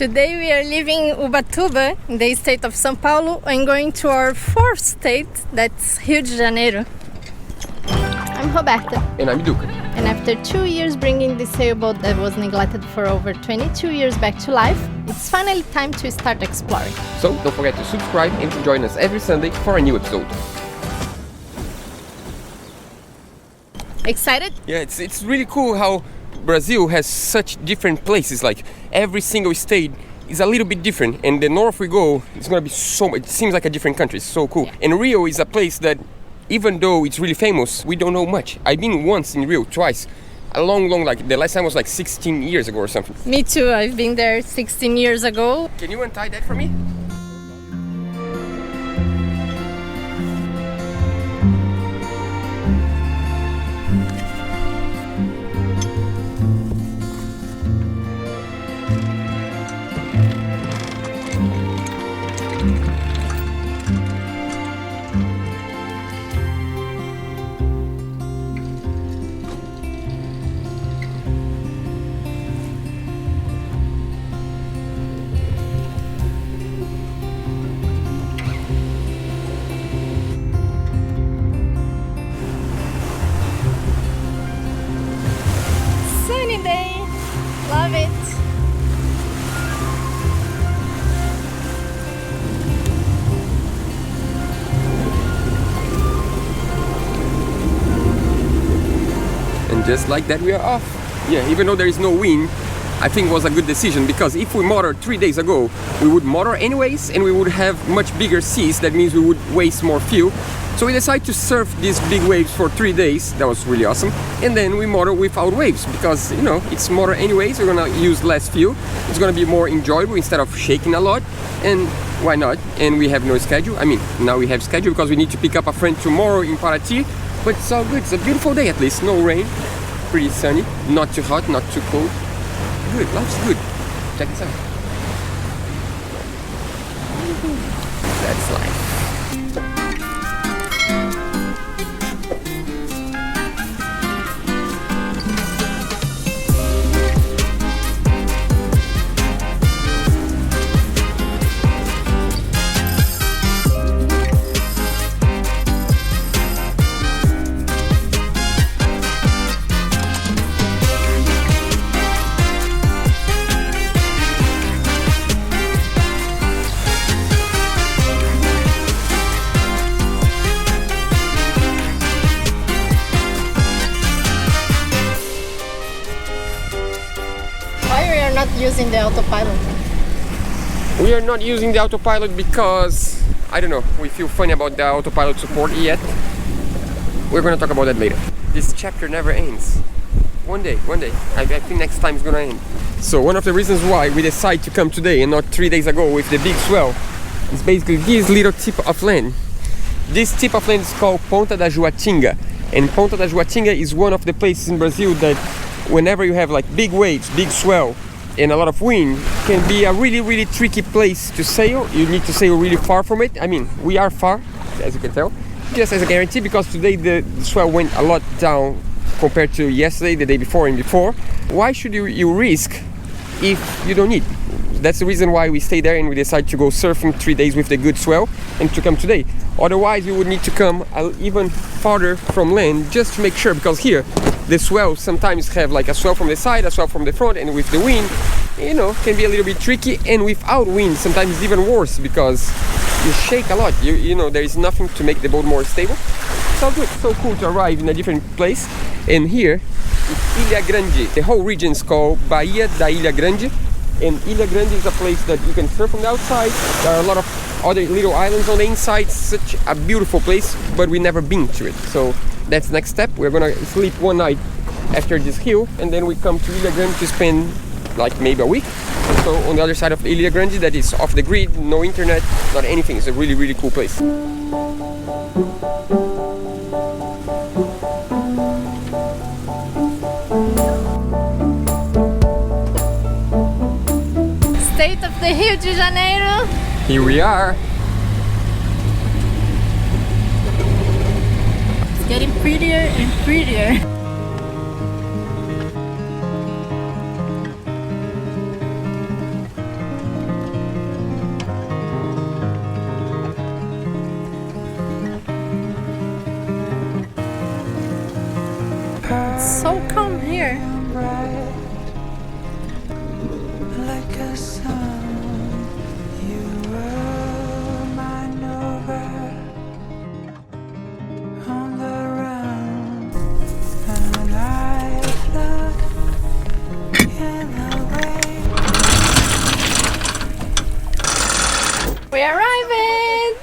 Today we are leaving Ubatuba in the state of São Paulo and going to our fourth state, that's Rio de Janeiro. I'm Roberta. And I'm Duca. And after 2 years bringing this sailboat that was neglected for over 22 years back to life, it's finally time to start exploring. So don't forget to subscribe and to join us every Sunday for a new episode. Excited? Yeah, it's really cool how Brazil has such different places. Like every single state is a little bit different, and the north we go, it's gonna be it seems like a different country. It's so cool. Yeah. And Rio is a place that, even though it's really famous, we don't know much. I've been once in Rio, twice. A long, like the last time was like 16 years ago or something. Me too, I've been there 16 years ago. Can you untie that for me? Love it. And just like that we are off. Yeah, even though there is no wind, I think it was a good decision, because if we motored 3 days ago, we would motor anyways and we would have much bigger seas. That means we would waste more fuel. So we decided to surf these big waves for 3 days. That was really awesome. And then we motor without waves because, you know, it's motor anyways. We're gonna use less fuel. It's gonna be more enjoyable instead of shaking a lot. And why not? And we have no schedule. I mean, now we have schedule because we need to pick up a friend tomorrow in Paraty. But it's all good. It's a beautiful day at least. No rain. Pretty sunny. Not too hot, not too cold. Good. Life's good. Check this out. That's life. Using the autopilot. We are not using the autopilot because, I don't know, we feel funny about the autopilot support yet. We're gonna talk about that later. This chapter never ends. One day. I think next time it's gonna end. So one of the reasons why we decided to come today and not 3 days ago with the big swell is basically this little tip of land. This tip of land is called Ponta da Juatinga. And Ponta da Juatinga is one of the places in Brazil that whenever you have like big waves, big swell, and a lot of wind, can be a really tricky place to sail. You need to sail really far from it. I mean, we are far, as you can tell. Just as a guarantee, because today the swell went a lot down compared to yesterday, the day before and before. Why should you risk if you don't need? That's the reason why we stay there and we decide to go surfing 3 days with the good swell and to come today. Otherwise, we would need to come even farther from land just to make sure, because here the swell sometimes have like a swell from the side, a swell from the front, and with the wind, you know, can be a little bit tricky. And without wind, sometimes it's even worse because you shake a lot. You know, there is nothing to make the boat more stable. So good, so cool to arrive in a different place. And here is Ilha Grande. The whole region is called Bahia da Ilha Grande. And Ilha Grande is a place that you can surf from the outside. There are a lot of other little islands on the inside. Such a beautiful place, but we never been to it. So that's the next step. We're gonna sleep one night after this hill, and then we come to Ilha Grande to spend like maybe a week. So on the other side of Ilha Grande, that is off the grid, no internet, not anything. It's a really cool place. State of the Rio de Janeiro. Here we are. It's getting prettier and prettier. here. Like a song, you were my Nova on the run, and I float in the rain. We arrived!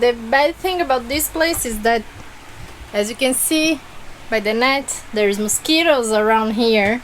The bad thing about this place is that, as you can see by the net, there's mosquitoes around here.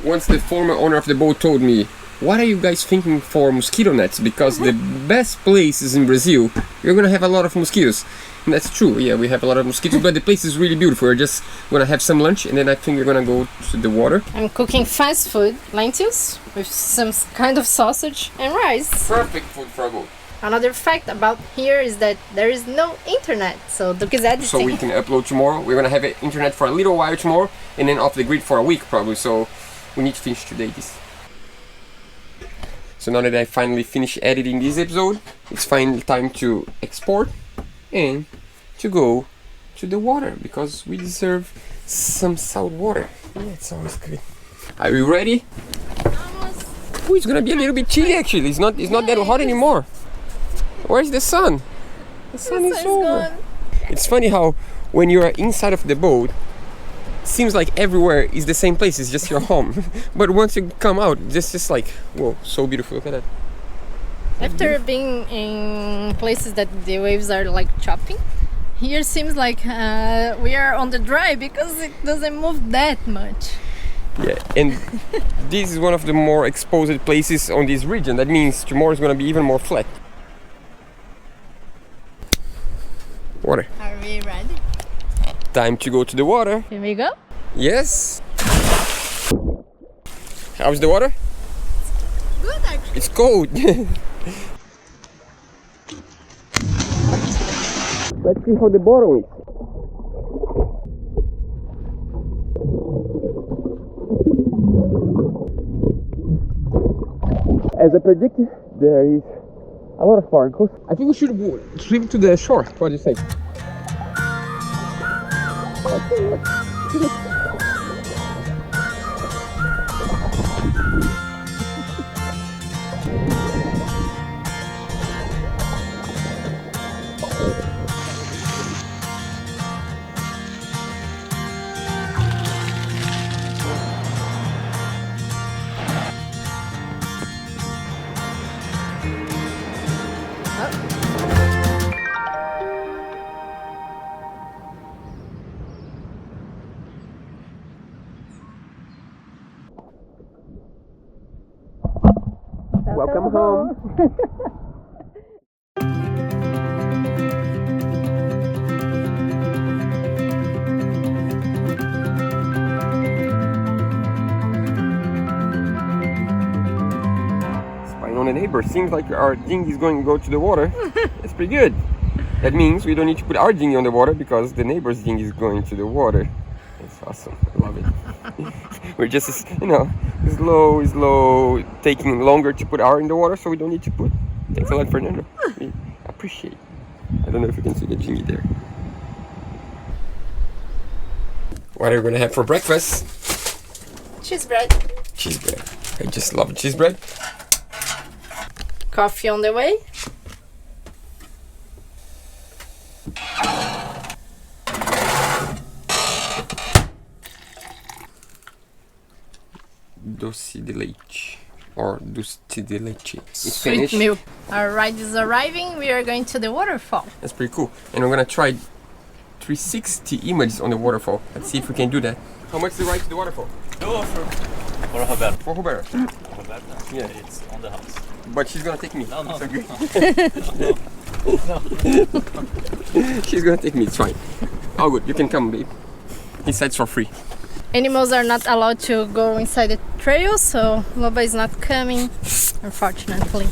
Once the former owner of the boat told me, what are you guys thinking for mosquito nets? Because the best place is in Brazil. You're gonna have a lot of mosquitoes. And that's true, yeah, we have a lot of mosquitoes, but the place is really beautiful. We're just gonna have some lunch and then I think we're gonna go to the water. I'm cooking fast food, lentils with some kind of sausage and rice. Perfect food for a boat. Another fact about here is that there is no internet, so Duke is editing. So we can upload tomorrow. We're gonna have internet for a little while tomorrow and then off the grid for a week probably, so we need to finish today this. So now that I finally finished editing this episode, it's finally time to export and to go to the water because we deserve some salt water. Yeah, it's always good. Are you ready? Almost. Oh, it's gonna be a little bit chilly actually. It's not that hot anymore. Where's the sun? The sun is over. Gone. It's funny how when you are inside of the boat, it seems like everywhere is the same place. It's just your home. But once you come out, just like, whoa, so beautiful. Look at that. After being in places that the waves are like chopping, here seems like we are on the dry because it doesn't move that much. Yeah, and this is one of the more exposed places on this region. That means tomorrow is going to be even more flat. Water. Are we ready? Time to go to the water. Here we go. Yes. How's the water? Good actually. It's cold. Let's see how the bottom is. As I predicted, there is a lot of barnacles. I think we should swim to the shore. What do you think? Welcome home. Spying on the neighbor. Seems like our dinghy is going to go to the water. It's pretty good. That means we don't need to put our dinghy on the water because the neighbor's dinghy is going to the water. It's awesome. I love it. We're just, slow, taking longer to put our in the water, so we don't need to put. Thanks a lot, Fernando. We appreciate. I don't know if you can see the dinghy there. What are we gonna have for breakfast? Cheese bread. Cheese bread. I just love cheese bread. Coffee on the way. Doce de leite or dulce de leite in Sweet Spanish. milk. Our ride is arriving. We are going to the waterfall. That's pretty cool. And we're gonna try 360 images on the waterfall. Let's see if we can do that. How much is the ride to the waterfall? No, for Roberta. For Roberta. Roberta? Yeah. It's on the house. But she's gonna take me. No, no, It's okay. no. She's gonna take me, it's fine. Oh good, you can come, babe. Inside's for free. Animals are not allowed to go inside the trail, so Loba is not coming, unfortunately.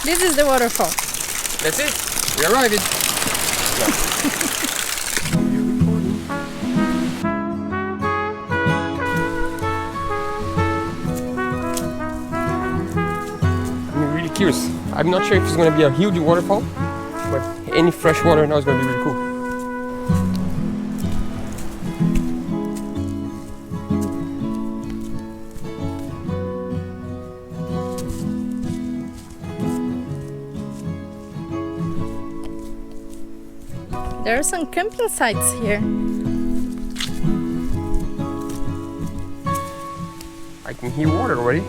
This is the waterfall. That's it. We arrived. curious. I'm not sure if it's gonna be a huge waterfall, but any fresh water now is gonna be really cool. There are some camping sites here. I can hear water already.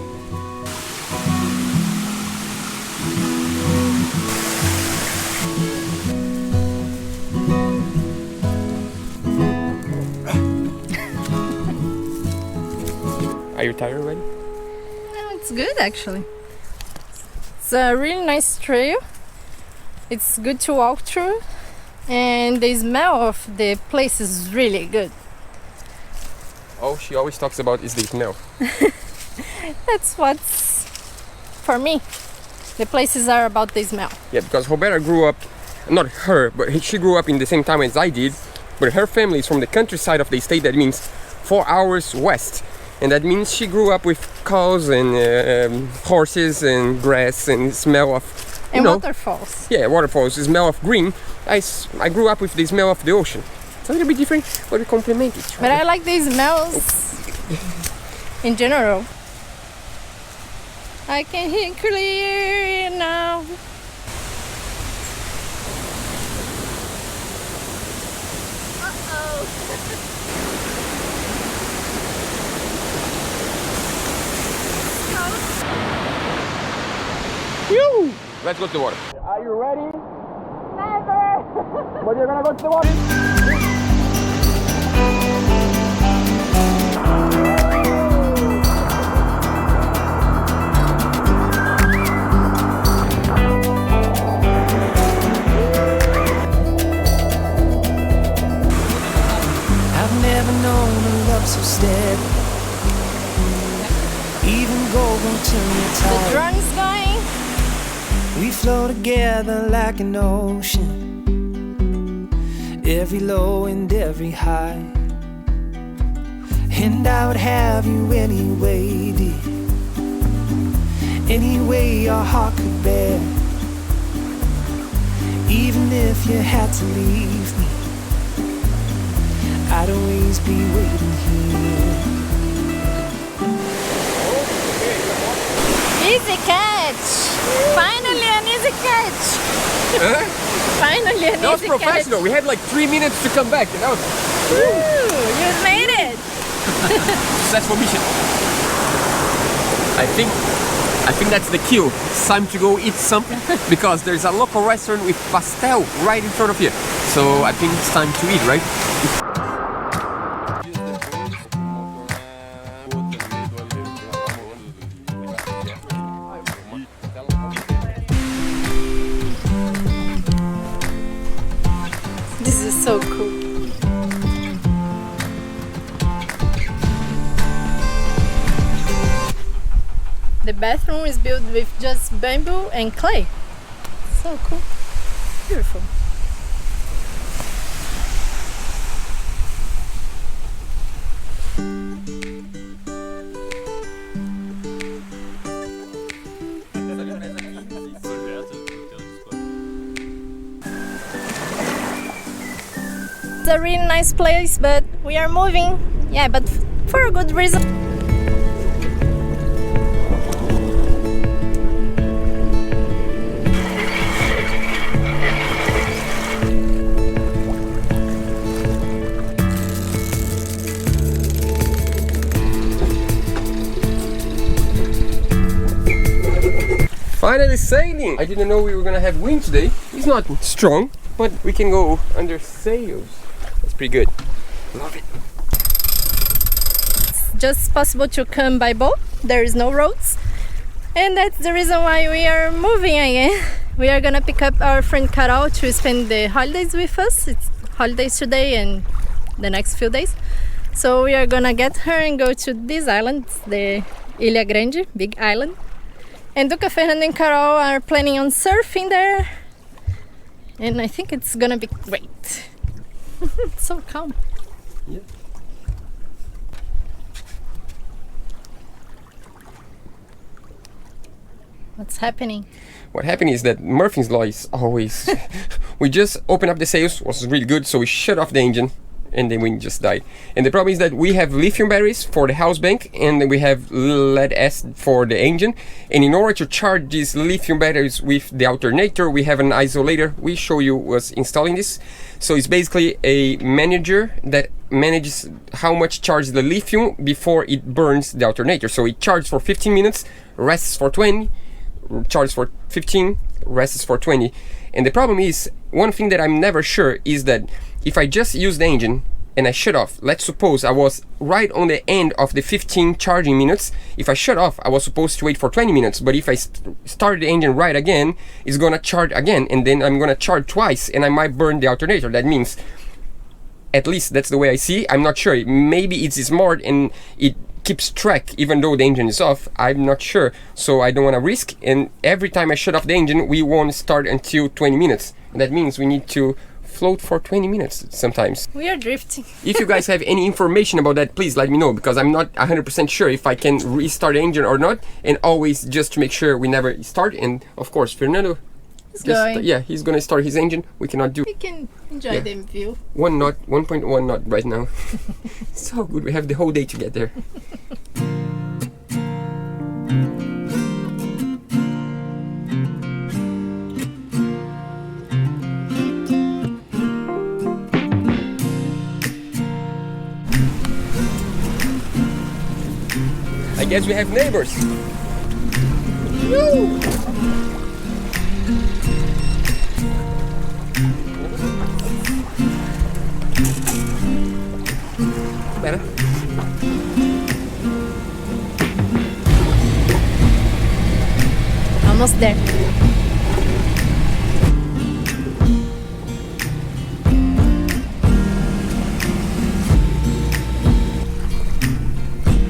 Are you tired already? No, it's good actually. It's a really nice trail. It's good to walk through, and the smell of the place is really good. All she always talks about is the smell. That's what's for me. The places are about the smell. Yeah, because Roberta grew up, not her, but she grew up in the same time as I did, but her family is from the countryside of the state. That means 4 hours west. And that means she grew up with cows and horses and grass and smell of... And waterfalls. Yeah, waterfalls, the smell of green. I grew up with the smell of the ocean. It's a little bit different, but we complement each other. But I like the smells in general. I can hear clear now. Phew! Let's go to the water. Are you ready? Never! But you're gonna go to the water. I've never known a love so steady. Even gold won't turn me The tired. drone is going. We flow together like an ocean, every low and every high. And I would have you anyway, dear, any way your heart could bear. Even if you had to leave me, I'd always be waiting here. Easy catch! Finally an easy catch! Huh? Finally an That was easy professional. We had like 3 minutes to come back, and that was catch! Woo! You made it! successful mission. I think that's the cue. It's time to go eat something because there's a local restaurant with pastel right in front of here. So I think it's time to eat, right? This is so cool. The bathroom is built with just bamboo and clay. So cool. Beautiful. It's a really nice place, but we are moving. Yeah, but for a good reason. Finally sailing! I didn't know we were gonna have wind today. It's not strong, but we can go under sails. That's pretty good. Love it. It's just possible to come by boat. There is no roads. And that's the reason why we are moving again. We are gonna pick up our friend Carol to spend the holidays with us. It's holidays today and the next few days. So we are gonna get her and go to this island, the Ilha Grande, big island. And Duca, Fernando and Carol are planning on surfing there. And I think it's gonna be great. It's so calm. Yeah. What's happening? What happened is that Murphy's Law is always... we just opened up the sails, was really good, so we shut off the engine, and then we just died. And the problem is that we have lithium batteries for the house bank, and then we have lead acid for the engine. And in order to charge these lithium batteries with the alternator, we have an isolator. We show you us installing this. So it's basically a manager that manages how much charge the lithium before it burns the alternator. So it charges for 15 minutes, rests for 20, charges for 15, rests for 20. And the problem is, one thing that I'm never sure is that if I just use the engine and I shut off, let's suppose I was right on the end of the 15 charging minutes. If I shut off, I was supposed to wait for 20 minutes, but if I start the engine right again, it's gonna charge again, and then I'm gonna charge twice, and I might burn the alternator. That means, at least that's the way I see. I'm not sure. Maybe it's smart and it keeps track even though the engine is off. I'm not sure, so I don't want to risk. And every time I shut off the engine, we won't start until 20 minutes. And that means we need to float for 20 minutes sometimes. We are drifting. If you guys have any information about that, please let me know, because I'm not 100% sure if I can restart the engine or not. And always just to make sure we never start. And of course, Fernando, Going. he's gonna start his engine. We cannot do We can enjoy the view. 1 knot, 1.1 knot right now. So good, we have the whole day to get there. I guess we have neighbors. Woo! Better. Almost there.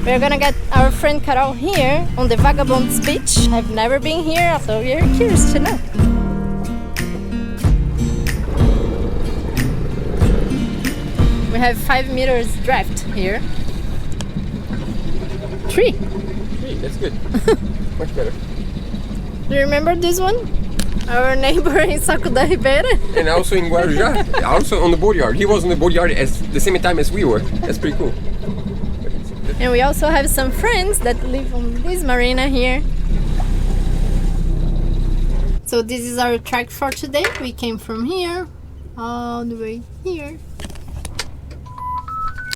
We're gonna get our friend Carol here on the Vagabonds Beach. I've never been here, so we're curious to know. We have 5 meters draft here. 3. 3, that's good. Much better. Do you remember this one? Our neighbor in Saco da Ribeira. And also in Guarujá, also on the boatyard. He was on the boatyard at the same time as we were. That's pretty cool. And we also have some friends that live on this marina here. So this is our track for today. We came from here all the way here.